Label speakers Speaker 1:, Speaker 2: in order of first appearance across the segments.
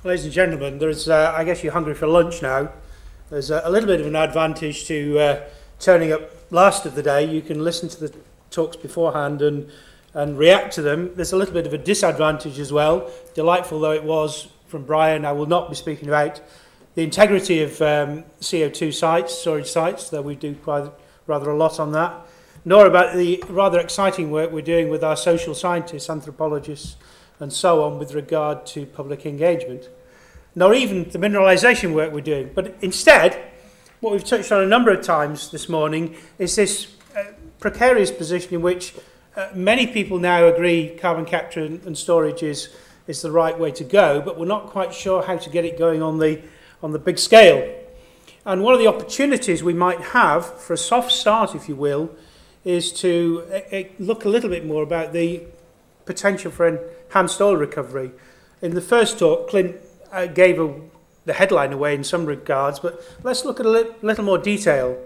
Speaker 1: Ladies and gentlemen, there's, I guess you're hungry for lunch now. There's a little bit of an advantage to turning up last of the day. You can listen to the talks beforehand and react to them. There's a little bit of a disadvantage as well. Delightful though it was from Brian, I will not be speaking about the integrity of CO2 sites, storage sites, though we do quite rather a lot on that, nor about the rather exciting work we're doing with our social scientists, anthropologists, and so on with regard to public engagement, nor even the mineralisation work we're doing. But instead, what we've touched on a number of times this morning is this precarious position in which many people now agree carbon capture and storage is the right way to go, but we're not quite sure how to get it going on the big scale. And one of the opportunities we might have for a soft start, if you will, is to look a little bit more about the potential for enhanced oil recovery. In the first talk, Clint gave the headline away in some regards, but let's look at a little more detail.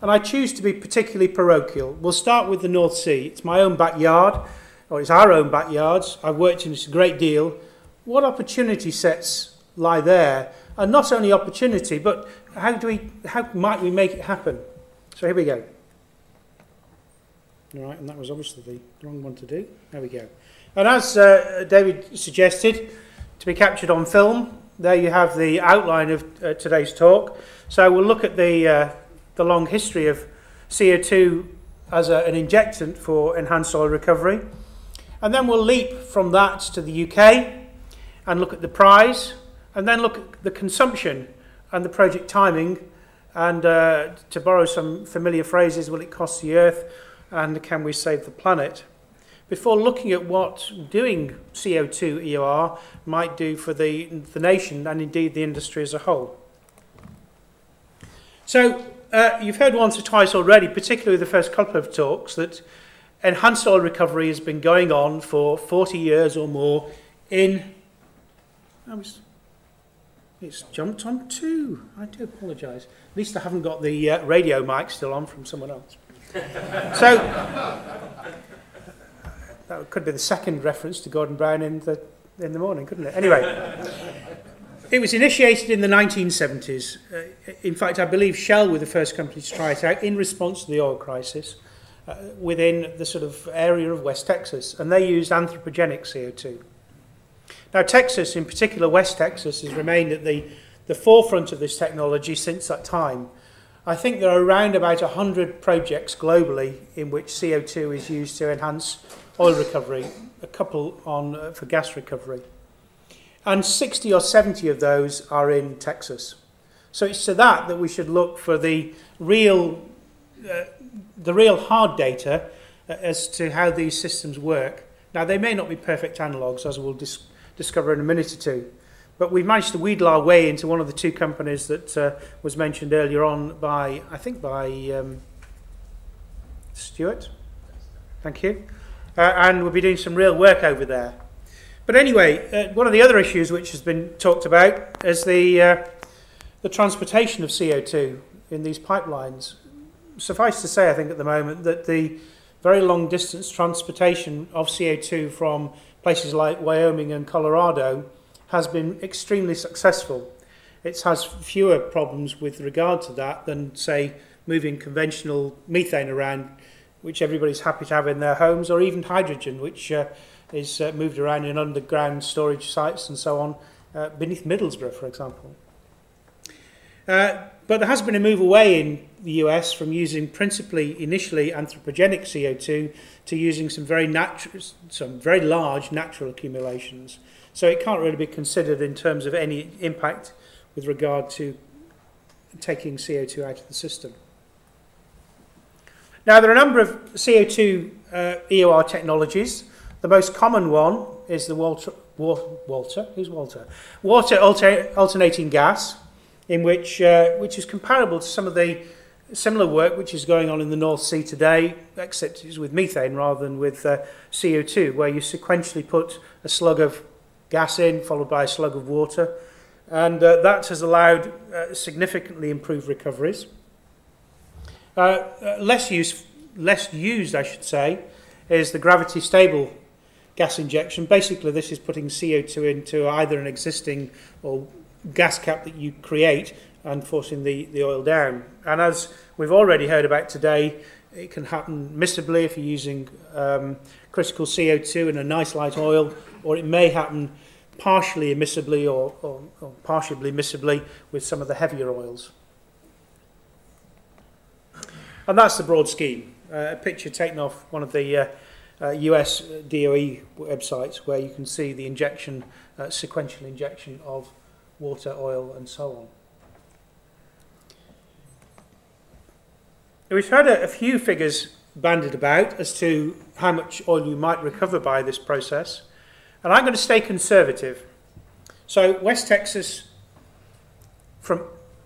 Speaker 1: And I choose to be particularly parochial. We'll start with the North Sea. It's my own backyard, or it's our own backyards. I've worked in this a great deal. What opportunity sets lie there? And not only opportunity, but how might we make it happen? So here we go. All right, and that was obviously the wrong one to do. There we go. And as David suggested, to be captured on film, there you have the outline of today's talk. So we'll look at the long history of CO2 as an injectant for enhanced oil recovery. And then we'll leap from that to the UK and look at the prize, and then look at the consumption and the project timing, and to borrow some familiar phrases, will it cost the Earth and can we save the planet? Before looking at what doing CO2 EOR might do for the nation and indeed the industry as a whole. So you've heard once or twice already, particularly the first couple of talks, that enhanced oil recovery has been going on for 40 years or more in... It's jumped on too. I do apologise. At least I haven't got the radio mic still on from someone else. So that could be the second reference to Gordon Brown in the morning, couldn't it? Anyway, it was initiated in the 1970s. In fact, I believe Shell were the first company to try it out in response to the oil crisis within the sort of area of West Texas, and they used anthropogenic CO2. Now, Texas, in particular West Texas, has remained at the forefront of this technology since that time. I think there are around about 100 projects globally in which CO2 is used to enhance oil recovery, a couple for gas recovery. And 60 or 70 of those are in Texas. So it's to that we should look for the real hard data as to how these systems work. Now, they may not be perfect analogues, as we'll discover in a minute or two, but we've managed to wheedle our way into one of the two companies that was mentioned earlier on by, I think by Stuart. Thank you. And we'll be doing some real work over there. But anyway, one of the other issues which has been talked about is the transportation of CO2 in these pipelines. Suffice to say, I think at the moment, that the very long distance transportation of CO2 from places like Wyoming and Colorado has been extremely successful. It has fewer problems with regard to that than, say, moving conventional methane around, which everybody's happy to have in their homes, or even hydrogen, which is moved around in underground storage sites and so on, beneath Middlesbrough, for example. But there has been a move away in the US from using principally, initially, anthropogenic CO2 to using some very large natural accumulations. So it can't really be considered in terms of any impact with regard to taking CO2 out of the system. Now, there are a number of CO2 EOR technologies. The most common one is the water alternating gas, in which is comparable to some of the similar work which is going on in the North Sea today, except it's with methane rather than with CO2, where you sequentially put a slug of gas in, followed by a slug of water, and that has allowed significantly improved recoveries. Less used, I should say, is the gravity stable gas injection. Basically, this is putting CO2 into either an existing or gas cap that you create and forcing the oil down. And as we've already heard about today, it can happen miscibly if you're using critical CO2 in a nice light oil, or it may happen partially immiscibly or partially miscibly with some of the heavier oils. And that's the broad scheme. A picture taken off one of the US DOE websites where you can see the injection, sequential injection of water, oil and so on. We've heard a few figures bandied about as to how much oil you might recover by this process, and I'm going to stay conservative. So West Texas, from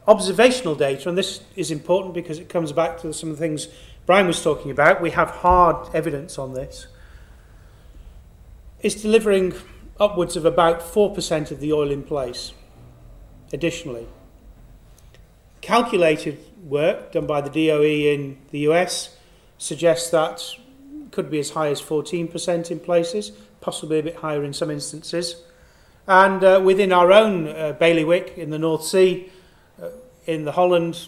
Speaker 1: observational data, and this is important because it comes back to some of the things Brian was talking about, we have hard evidence on this, is delivering upwards of about 4% of the oil in place additionally. Calculated work done by the DOE in the US suggests that could be as high as 14% in places, possibly a bit higher in some instances. And within our own bailiwick in the North Sea, in the Holland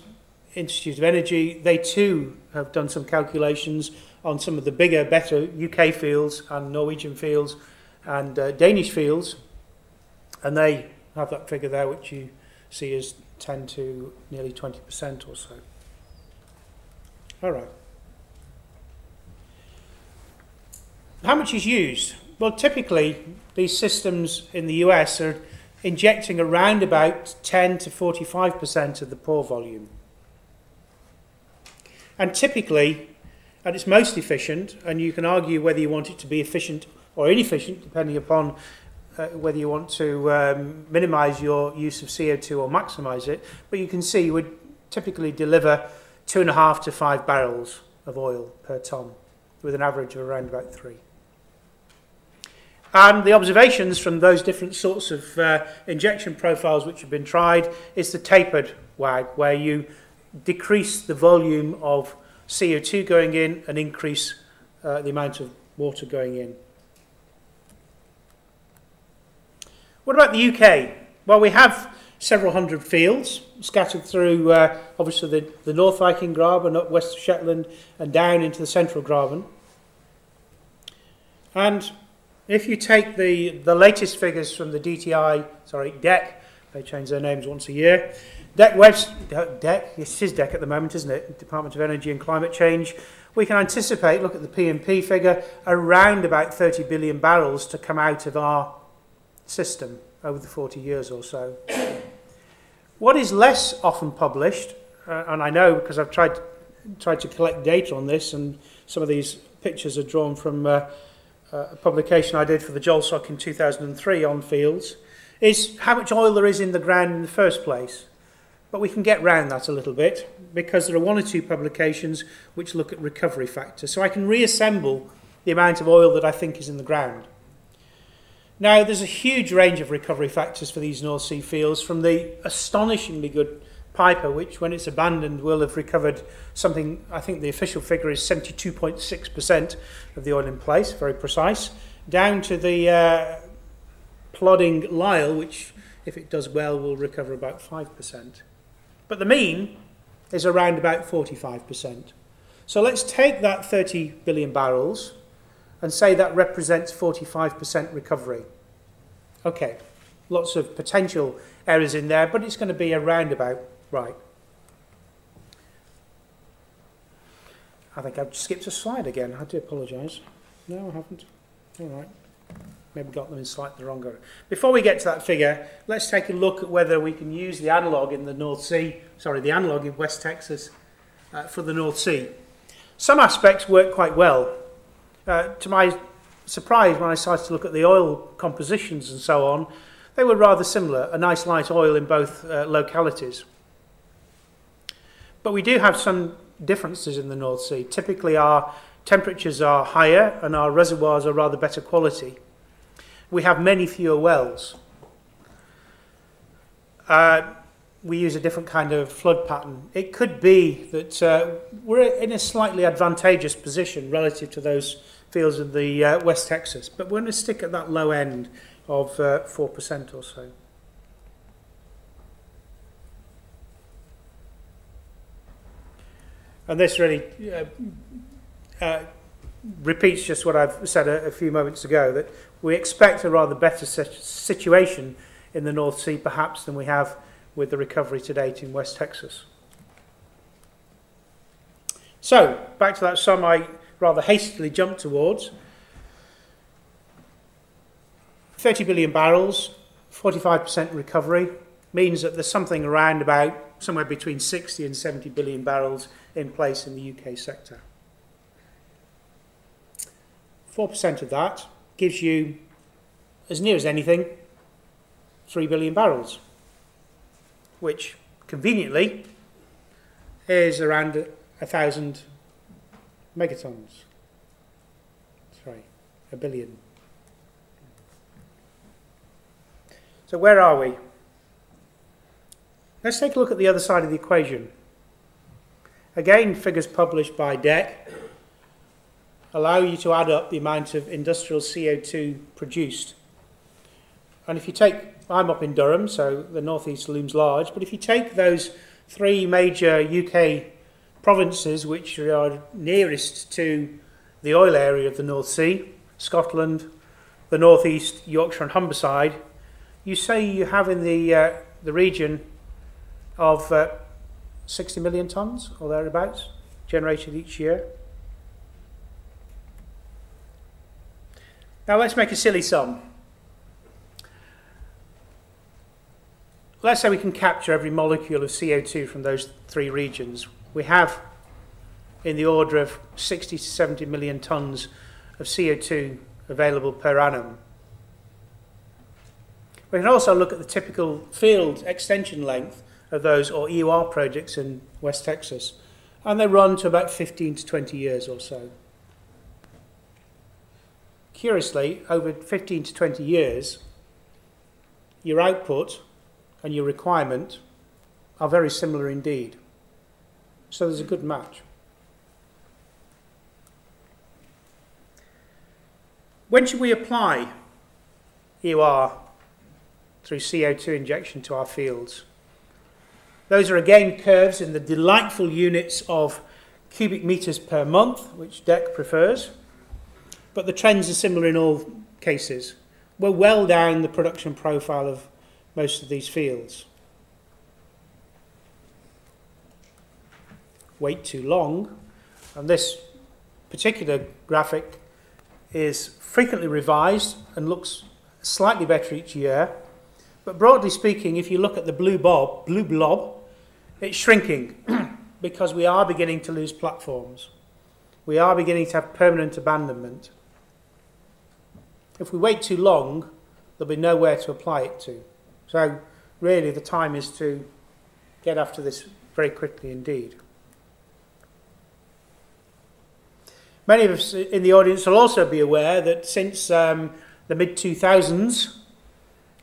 Speaker 1: Institute of Energy, they too have done some calculations on some of the bigger, better UK fields and Norwegian fields and Danish fields, and they have that figure there which you see as 10 to nearly 20% or so. All right. How much is used? Well, typically these systems in the US are injecting around about 10 to 45% of the pore volume. And typically, at its most efficient, and you can argue whether you want it to be efficient or inefficient, depending upon whether you want to minimize your use of CO2 or maximize it, but you can see you would typically deliver 2.5 to 5 barrels of oil per tonne, with an average of around about 3. And the observations from those different sorts of injection profiles which have been tried is the tapered WAG, where you decrease the volume of CO2 going in and increase the amount of water going in. What about the UK? Well, we have several hundred fields scattered through, obviously, the North Viking Graben, up west of Shetland, and down into the Central Graben. And if you take the latest figures from the DEC, they change their names once a year. It is DEC at the moment, isn't it? Department of Energy and Climate Change. We can anticipate, look at the P&P figure, around about 30 billion barrels to come out of our system over the 40 years or so. What is less often published, and I know because I've tried to collect data on this, and some of these pictures are drawn from a publication I did for the JOLSOC in 2003 on fields, is how much oil there is in the ground in the first place. But we can get round that a little bit because there are one or two publications which look at recovery factor. So I can reassemble the amount of oil that I think is in the ground. Now, there's a huge range of recovery factors for these North Sea fields, from the astonishingly good Piper, which when it's abandoned will have recovered something, I think the official figure is 72.6% of the oil in place, very precise, down to the plodding Lyle, which if it does well will recover about 5%. But the mean is around about 45%. So let's take that 30 billion barrels and say that represents 45% recovery. Okay, lots of potential errors in there, but it's going to be around about right. I think I've skipped a slide again. I do apologise. No, I haven't. All right. Maybe got them in slightly the wrong order. Before we get to that figure, let's take a look at whether we can use the analogue in the North Sea, the analogue in West Texas for the North Sea. Some aspects work quite well. To my surprise, when I started to look at the oil compositions and so on, they were rather similar, a nice light oil in both localities. But we do have some differences in the North Sea. Typically our temperatures are higher and our reservoirs are rather better quality. We have many fewer wells. We use a different kind of flood pattern. It could be that we're in a slightly advantageous position relative to those fields of the West Texas. But we're going to stick at that low end of 4% or so. And this really repeats just what I've said a few moments ago, that we expect a rather better situation in the North Sea perhaps than we have with the recovery to date in West Texas. So, back to that sum I rather hastily jumped towards. 30 billion barrels, 45% recovery, means that there's something around about somewhere between 60 and 70 billion barrels in place in the UK sector. 4% of that gives you, as near as anything, 3 billion barrels, which conveniently is around 1,000 megatons. Sorry, a billion. So where are we? Let's take a look at the other side of the equation. Again, figures published by DEC allow you to add up the amount of industrial CO2 produced. And if you take, I'm up in Durham, so the northeast looms large, but if you take those three major UK provinces which are nearest to the oil area of the North Sea, Scotland, the northeast, Yorkshire and Humberside, you say you have in the region of 60 million tonnes or thereabouts generated each year. Now let's make a silly sum. Let's say we can capture every molecule of CO2 from those three regions. We have in the order of 60 to 70 million tonnes of CO2 available per annum. We can also look at the typical field extension length of those, or EUR projects in West Texas, and they run to about 15 to 20 years or so. Curiously, over 15 to 20 years, your output and your requirement are very similar indeed. So there's a good match. When should we apply EUR through CO2 injection to our fields? Those are again curves in the delightful units of cubic meters per month, which DEC prefers, but the trends are similar in all cases. We're well down the production profile of most of these fields. Wait too long, and this particular graphic is frequently revised and looks slightly better each year, but broadly speaking, if you look at the blue blob, it's shrinking because we are beginning to lose platforms. We are beginning to have permanent abandonment. If we wait too long, there'll be nowhere to apply it to. So really the time is to get after this very quickly indeed. Many of us in the audience will also be aware that since the mid-2000s,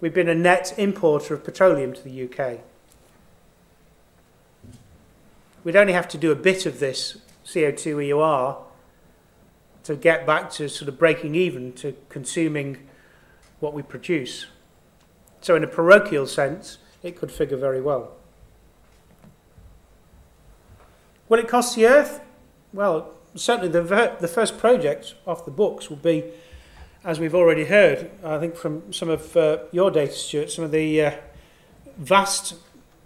Speaker 1: we've been a net importer of petroleum to the UK. We'd only have to do a bit of this CO2 EUR to get back to sort of breaking even to consuming what we produce. So in a parochial sense, it could figure very well. Will it cost the Earth? Well, certainly the first project off the books will be, as we've already heard, I think from some of your data, Stuart, some of the vast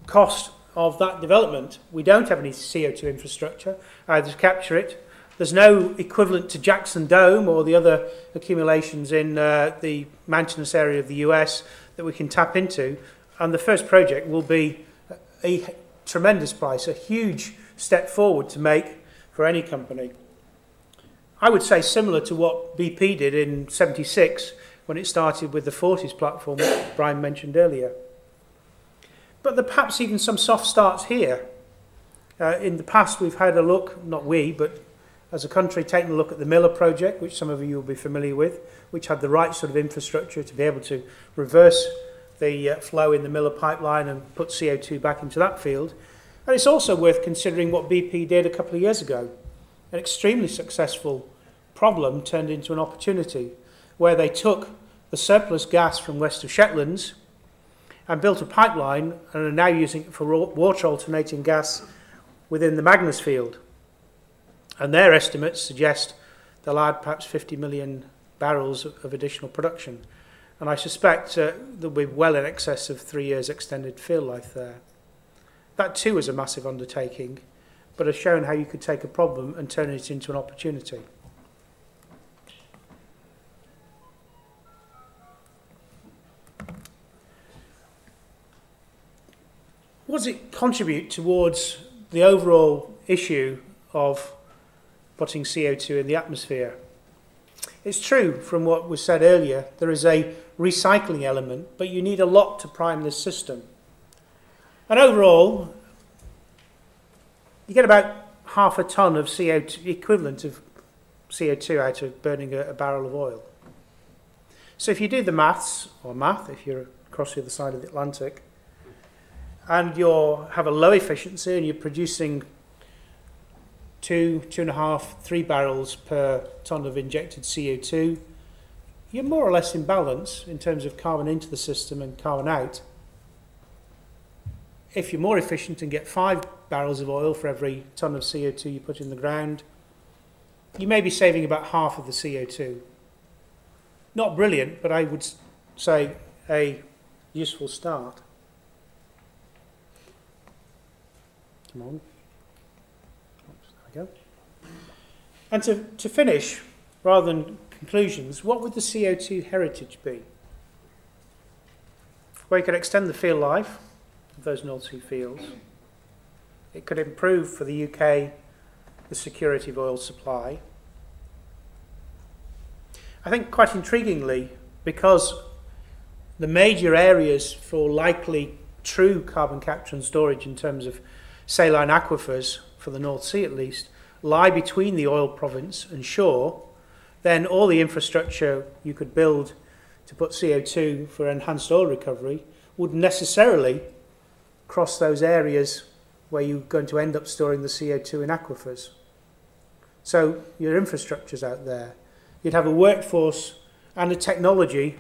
Speaker 1: cost of that development. We don't have any CO2 infrastructure either to capture it. There's no equivalent to Jackson Dome or the other accumulations in the mountainous area of the US that we can tap into. And the first project will be a tremendous price, a huge step forward to make for any company. I would say similar to what BP did in '76 when it started with the Forties platform that Brian mentioned earlier. But there perhaps even some soft starts here. In the past we've had a look, not we, but as a country taken a look at the Miller project, which some of you will be familiar with, which had the right sort of infrastructure to be able to reverse the flow in the Miller pipeline and put CO2 back into that field. And it's also worth considering what BP did a couple of years ago. An extremely successful problem turned into an opportunity, where they took the surplus gas from west of Shetlands and built a pipeline and are now using it for water alternating gas within the Magnus field. And their estimates suggest they'll add perhaps 50 million barrels of additional production. And I suspect there'll be well in excess of 3 years extended field life there. That too is a massive undertaking, but has shown how you could take a problem and turn it into an opportunity. What does it contribute towards the overall issue of putting CO2 in the atmosphere? It's true from what was said earlier, there is a recycling element, but you need a lot to prime this system. And overall, you get about half a tonne of CO2, equivalent of CO2 out of burning a barrel of oil. So if you do the maths, or math if you're across the other side of the Atlantic, and you have a low efficiency and you're producing 2.5, 3 barrels per tonne of injected CO2, you're more or less in balance in terms of carbon into the system and carbon out. If you're more efficient and get 5 barrels of oil for every tonne of CO2 you put in the ground, you may be saving about half of the CO2. Not brilliant, but I would say a useful start. Come on. Oops, there we go. And to finish, rather than conclusions, what would the CO2 heritage be? Well, you could extend the field life of those North Sea fields. It could improve for the UK the security of oil supply. I think quite intriguingly, because the major areas for likely true carbon capture and storage in terms of saline aquifers, for the North Sea at least, lie between the oil province and shore, then all the infrastructure you could build to put CO2 for enhanced oil recovery would necessarily cross those areas where you're going to end up storing the CO2 in aquifers. So your infrastructure's out there. You'd have a workforce and a technology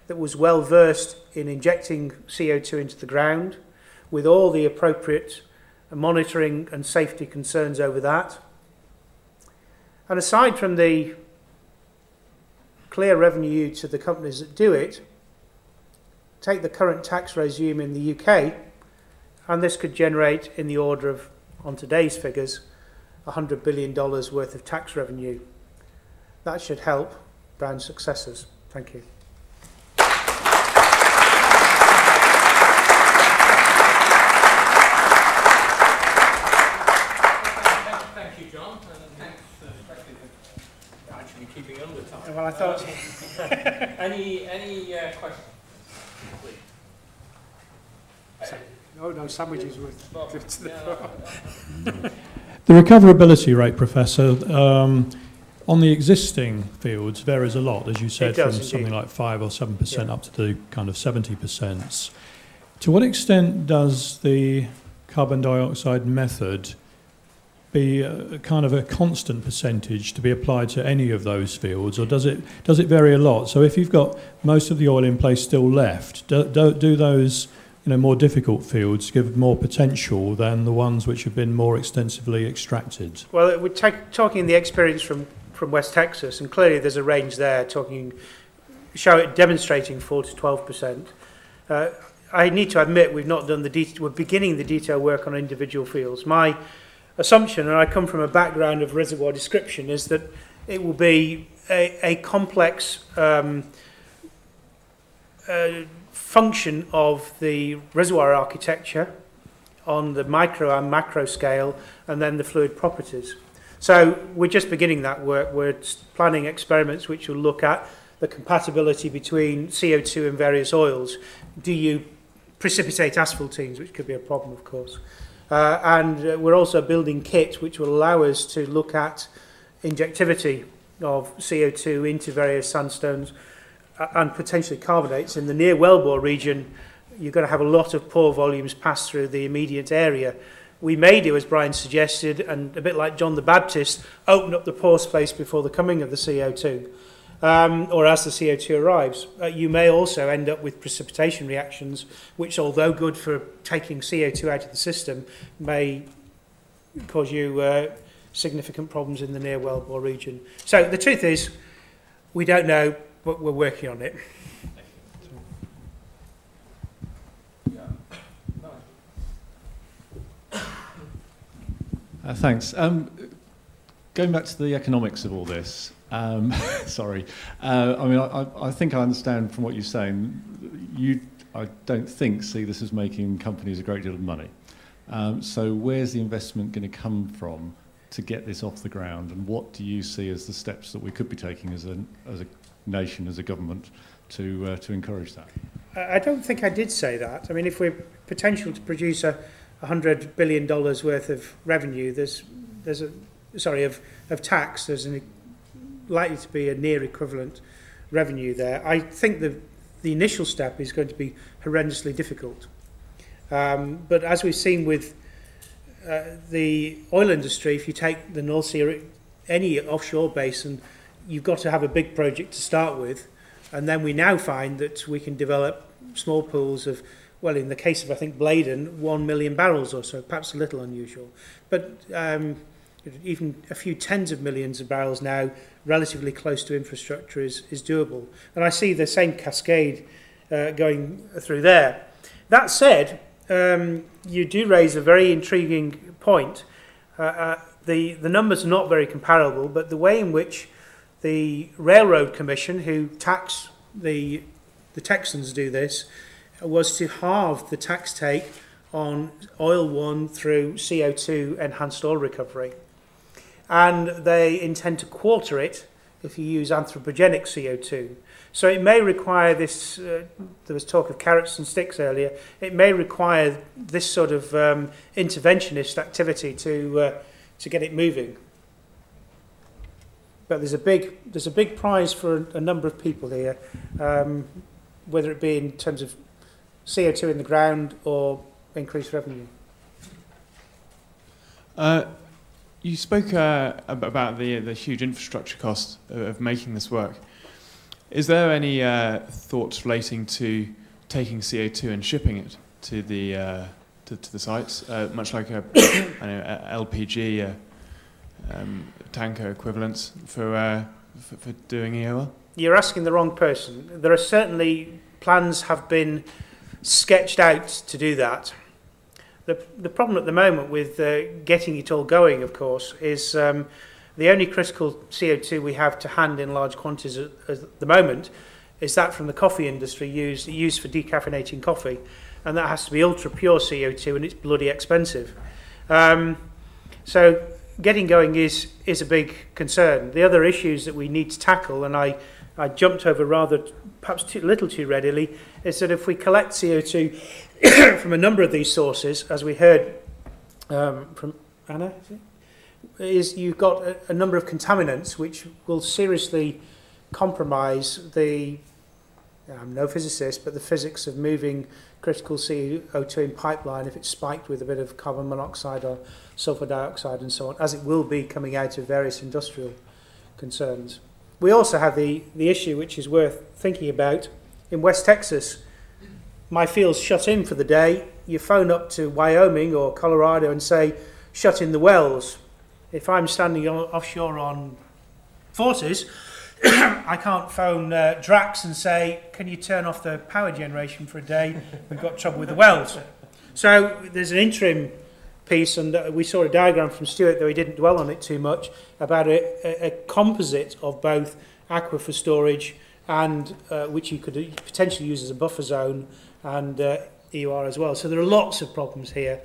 Speaker 1: that was well versed in injecting CO2 into the ground with all the appropriate monitoring and safety concerns over that. And aside from the clear revenue to the companies that do it, take the current tax regime in the UK, and this could generate in the order of, on today's figures, $100 billion worth of tax revenue. That should help Brown's successors. Thank you.
Speaker 2: Thank you, John, and thanks especially for actually keeping under time.
Speaker 1: Well, I thought.
Speaker 2: Any questions? Please.
Speaker 1: Oh no, sandwiches with to the front.
Speaker 3: The recoverability rate, Professor, on the existing fields varies a lot, as you said, from something like 5 or 7% up to the kind of 70%. To what extent does the carbon dioxide method be a kind of a constant percentage to be applied to any of those fields, or does it vary a lot? So if you've got most of the oil in place still left, do those more difficult fields give more potential than the ones which have been more extensively extracted?
Speaker 1: Well, we're talking the experience from West Texas, and clearly there's a range there, demonstrating 4 to 12%. I need to admit we've not done we're beginning the detailed work on individual fields. My assumption, and I come from a background of reservoir description, is that it will be a complex function of the reservoir architecture on the micro and macro scale, and then the fluid properties. So we're just beginning that work. We're planning experiments which will look at the compatibility between CO2 and various oils. Do you precipitate asphaltenes, which could be a problem, of course. And we're also building kit which will allow us to look at injectivity of CO2 into various sandstones and potentially carbonates. In the near wellbore region, you're going to have a lot of pore volumes pass through the immediate area. we may do, as Brian suggested, and a bit like John the Baptist, open up the pore space before the coming of the CO2, or as the CO2 arrives. You may also end up with precipitation reactions, which, although good for taking CO2 out of the system, may cause you significant problems in the near wellbore region. So the truth is, we don't know, but we're working on it.
Speaker 4: Thanks. Going back to the economics of all this, sorry. I mean, I think I understand from what you're saying. I don't think see this as making companies a great deal of money. So where's the investment going to come from to get this off the ground, and what do you see as the steps that we could be taking as a nation, as a government, to encourage that?
Speaker 1: I don't think I did say that. I mean, if we're potential to produce $100 billion worth of revenue, of tax, there's likely to be a near equivalent revenue there. I think the initial step is going to be horrendously difficult. But as we've seen with the oil industry, if you take the North Sea or any offshore basin, you've got to have a big project to start with. And then we now find that we can develop small pools of, well, in the case of, I think, Bladen, 1 million barrels or so, perhaps a little unusual. But even a few tens of millions of barrels now, relatively close to infrastructure, is doable. And I see the same cascade going through there. That said, you do raise a very intriguing point. The numbers are not very comparable, but the way in which the Railroad Commission, who tax the Texans, do this, was to halve the tax take on oil won through CO2 enhanced oil recovery. And they intend to quarter it if you use anthropogenic CO2. So it may require this, there was talk of carrots and sticks earlier, it may require this sort of interventionist activity to get it moving. But there's a big prize for a number of people here, whether it be in terms of CO2 in the ground or increased revenue.
Speaker 5: You spoke about the huge infrastructure cost of making this work. Is there any thoughts relating to taking CO2 and shipping it to the sites, much like a LPG tanker equivalents for doing EOL? You're
Speaker 1: asking the wrong person. There are certainly plans have been sketched out to do that. The problem at the moment with getting it all going, of course, is the only critical CO2 we have to hand in large quantities at the moment is that from the coffee industry used for decaffeinating coffee, and that has to be ultra pure CO2, and it's bloody expensive. So getting going is a big concern. The other issues that we need to tackle, and I jumped over rather perhaps a little too readily, is that if we collect CO2 from a number of these sources, as we heard from Anna, is you've got a number of contaminants which will seriously compromise the, I'm no physicist, but the physics of moving critical CO2 in pipeline if it's spiked with a bit of carbon monoxide or sulfur dioxide and so on, as it will be coming out of various industrial concerns. We also have the issue, which is worth thinking about, in West Texas. My field's shut in for the day. You phone up to Wyoming or Colorado and say, shut in the wells. If I'm standing offshore on Forties, I can't phone Drax and say, can you turn off the power generation for a day? We've got trouble with the wells. So there's an interim piece, and we saw a diagram from Stuart, though he didn't dwell on it too much, about a composite of both aquifer storage and which you could potentially use as a buffer zone, and EUR as well. So there are lots of problems here,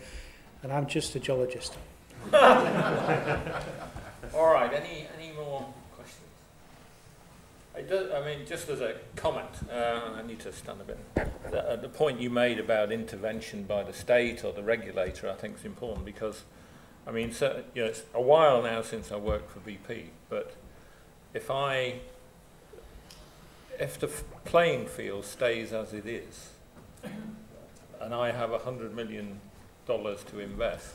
Speaker 1: and I'm just a geologist.
Speaker 2: All right, any more questions? I mean, just as a comment, I need to stand a bit. The point you made about intervention by the state or the regulator, I think is important, because, I mean, so, you know, it's a while now since I worked for BP, but if the playing field stays as it is, and I have 100 million to invest.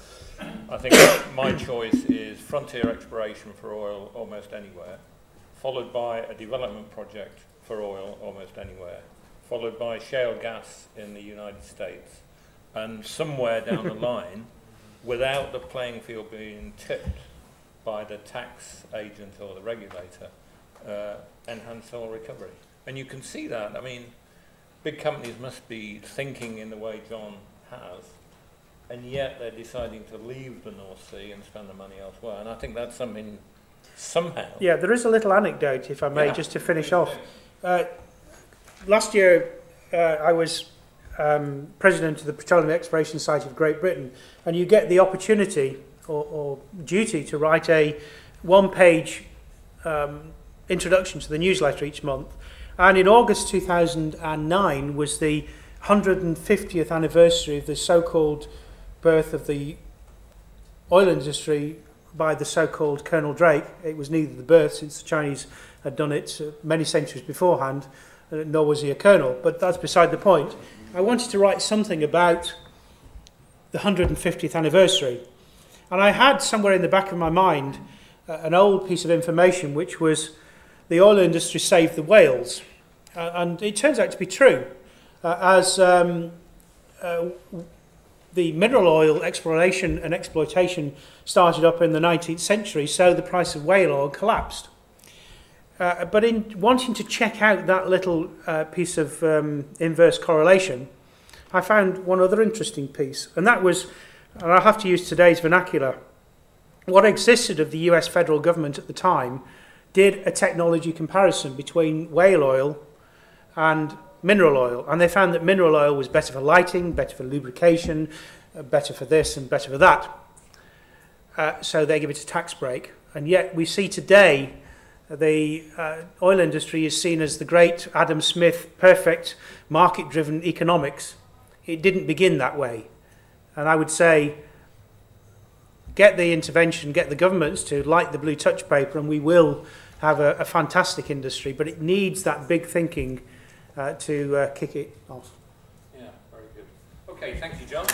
Speaker 2: I think my choice is frontier exploration for oil almost anywhere, followed by a development project for oil almost anywhere, followed by shale gas in the United States, and somewhere down the line, without the playing field being tipped by the tax agent or the regulator, enhanced oil recovery. And you can see that. I mean, big companies must be thinking in the way Jon has, and yet they're deciding to leave the North Sea and spend the money elsewhere. And I think that's something, somehow...
Speaker 1: Yeah, there is a little anecdote, if I may, just to finish off. Last year, I was president of the Petroleum Exploration Society of Great Britain, and you get the opportunity or duty to write a one-page introduction to the newsletter each month. And in August 2009 was the 150th anniversary of the so-called birth of the oil industry by the so-called Colonel Drake. It was neither the birth, since the Chinese had done it many centuries beforehand, nor was he a colonel, but that's beside the point. I wanted to write something about the 150th anniversary. And I had somewhere in the back of my mind an old piece of information, which was the oil industry saved the whales. And it turns out to be true. As the mineral oil exploration and exploitation started up in the 19th century, so the price of whale oil collapsed. But in wanting to check out that little piece of inverse correlation, I found one other interesting piece, and that was, and I'll have to use today's vernacular, what existed of the US federal government at the time did a technology comparison between whale oil and mineral oil, and they found that mineral oil was better for lighting, better for lubrication, better for this and better for that. So they give it a tax break, and yet we see today the oil industry is seen as the great Adam Smith, perfect market-driven economics. It didn't begin that way. And I would say, get the intervention, get the governments to light the blue touch paper, and we will have a fantastic industry, but it needs that big thinking to kick it off.
Speaker 2: Yeah, very good. Okay, thank you, Jon.